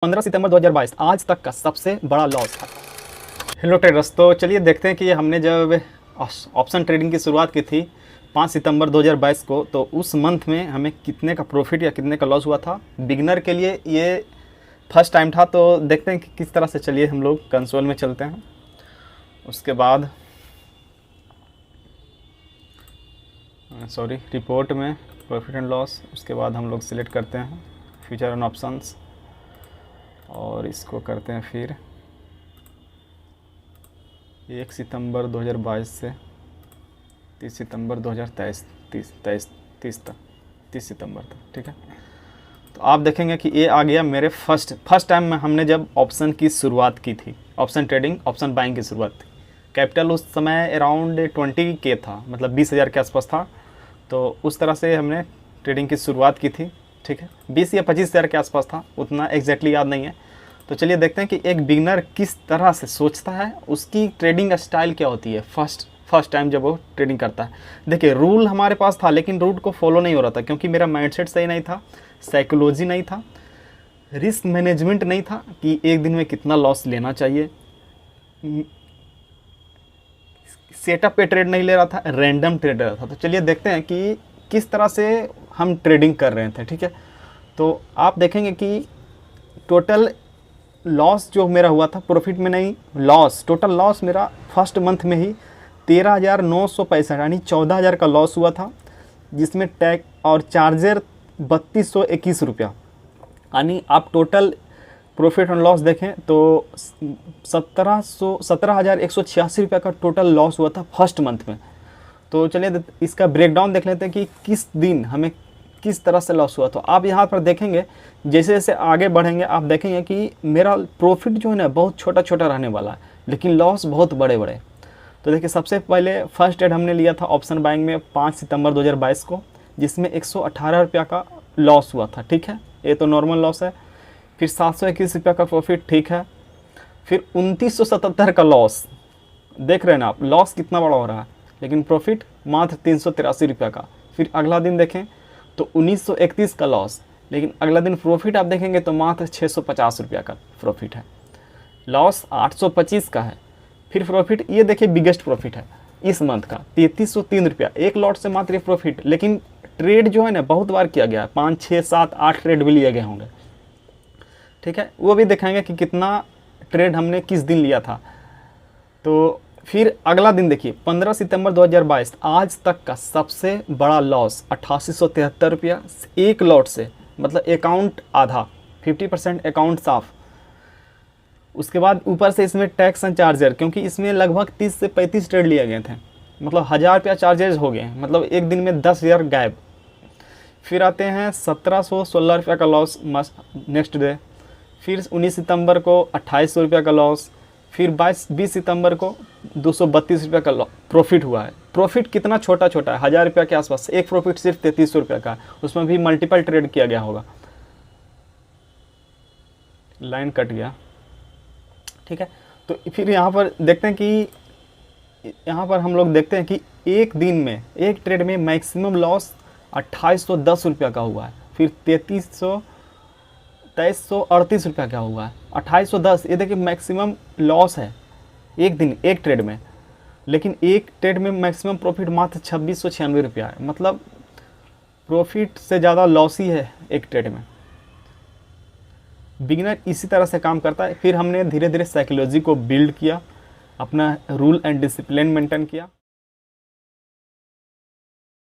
15 सितंबर 2022 आज तक का सबसे बड़ा लॉस था। हेलो ट्रेडर्स, तो चलिए देखते हैं कि हमने जब ऑप्शन ट्रेडिंग की शुरुआत की थी 5 सितंबर 2022 को, तो उस मंथ में हमें कितने का प्रॉफिट या कितने का लॉस हुआ था। बिगिनर के लिए ये फर्स्ट टाइम था, तो देखते हैं कि किस तरह से। चलिए हम लोग कंसोल में चलते हैं, उसके बाद रिपोर्ट में प्रॉफिट एंड लॉस, उसके बाद हम लोग सिलेक्ट करते हैं फ्यूचर एंड ऑप्शंस और इसको करते हैं फिर 1 सितंबर 2022 से 30 सितंबर 2023 30 तक, 30 सितंबर तक। ठीक है, तो आप देखेंगे कि ये आ गया मेरे फर्स्ट टाइम में हमने जब ऑप्शन की शुरुआत की थी, ऑप्शन ट्रेडिंग, ऑप्शन बाइंग की शुरुआत थी। कैपिटल उस समय अराउंड 20K था, मतलब 20,000 के आसपास था। तो उस तरह से हमने ट्रेडिंग की शुरुआत की थी। ठीक है, 20 या 25,000 के आसपास था, उतना एग्जैक्टली याद नहीं है। तो चलिए देखते हैं कि एक बिगनर किस तरह से सोचता है, उसकी ट्रेडिंग स्टाइल क्या होती है फर्स्ट टाइम जब वो ट्रेडिंग करता है। देखिए, रूल हमारे पास था लेकिन रूल को फॉलो नहीं हो रहा था, क्योंकि मेरा माइंडसेट सही नहीं था, साइकोलॉजी नहीं था, रिस्क मैनेजमेंट नहीं था कि एक दिन में कितना लॉस लेना चाहिए। सेटअप पे ट्रेड नहीं ले रहा था, रैंडम ट्रेड रहा था। तो चलिए देखते हैं कि किस तरह से हम ट्रेडिंग कर रहे थे। ठीक है, तो आप देखेंगे कि टोटल लॉस जो मेरा हुआ था, प्रॉफिट में नहीं, लॉस, टोटल लॉस मेरा फर्स्ट मंथ में ही 13,965 यानी 14,000 का लॉस हुआ था, जिसमें टैक्स और चार्जर 3221 रुपया। यानी आप टोटल प्रॉफिट एंड लॉस देखें तो 17,186 रुपया का टोटल लॉस हुआ था फर्स्ट मंथ में। तो चलिए इसका ब्रेकडाउन देख लेते हैं कि किस दिन हमें किस तरह से लॉस हुआ। तो आप यहाँ पर देखेंगे, जैसे जैसे आगे बढ़ेंगे आप देखेंगे कि मेरा प्रॉफिट जो है ना बहुत छोटा छोटा रहने वाला है, लेकिन लॉस बहुत बड़े बड़े। तो देखिए, सबसे पहले फर्स्ट ट्रेड हमने लिया था ऑप्शन बाइंग में 5 सितंबर 2022 को, जिसमें 118 रुपया का लॉस हुआ था। ठीक है, ये तो नॉर्मल लॉस है। फिर 721 रुपया का प्रॉफिट, ठीक है। फिर 2977 का लॉस, देख रहे हैं ना आप, लॉस कितना बड़ा हो रहा है, लेकिन प्रॉफिट मात्र 383 रुपया का। फिर अगला दिन देखें तो 1931 का लॉस, लेकिन अगला दिन प्रॉफिट आप देखेंगे तो मात्र 650 रुपया का प्रॉफिट है। लॉस 825 का है। फिर प्रॉफिट, ये देखिए बिगेस्ट प्रॉफिट है इस मंथ का 3303 रुपया, एक लॉट से मात्र ये प्रॉफिट। लेकिन ट्रेड जो है ना बहुत बार किया गया है, 5 6 7 8 ट्रेड भी लिए गए होंगे। ठीक है, वो भी दिखाएंगे कि कितना ट्रेड हमने किस दिन लिया था। तो फिर अगला दिन देखिए 15 सितंबर 2022 आज तक का सबसे बड़ा लॉस 8873 रुपया एक लॉट से, मतलब अकाउंट आधा, 50% अकाउंट साफ। उसके बाद ऊपर से इसमें टैक्स एंड चार्जर, क्योंकि इसमें लगभग 30 से 35 ट्रेड लिए गए थे, मतलब 1000 रुपया चार्जेज हो गए, मतलब एक दिन में 10,000 गायब। फिर आते हैं 1716 रुपया का लॉस नेक्स्ट डे। फिर 19 सितंबर को 2800 रुपया का लॉस। फिर 20 सितंबर को 232 रुपये का प्रॉफिट हुआ है। प्रॉफिट कितना छोटा छोटा है, 1000 रुपया के आसपास। एक प्रॉफिट सिर्फ 3300 रुपये का, उसमें भी मल्टीपल ट्रेड किया गया होगा। लाइन कट गया। ठीक है, तो फिर यहाँ पर देखते हैं कि यहाँ पर हम लोग देखते हैं कि एक दिन में एक ट्रेड में मैक्सिमम लॉस 2810 रुपया का हुआ है। फिर 2338 रुपया क्या हुआ है, 2810। ये देखिए मैक्सिमम लॉस है एक दिन एक ट्रेड में, लेकिन एक ट्रेड में मैक्सिमम प्रॉफिट मात्र 2696 रुपया है, मतलब प्रॉफिट से ज़्यादा लॉस ही है एक ट्रेड में। बिगिनर इसी तरह से काम करता है। फिर हमने धीरे धीरे साइकोलॉजी को बिल्ड किया, अपना रूल एंड डिसिप्लिन मेंटेन किया।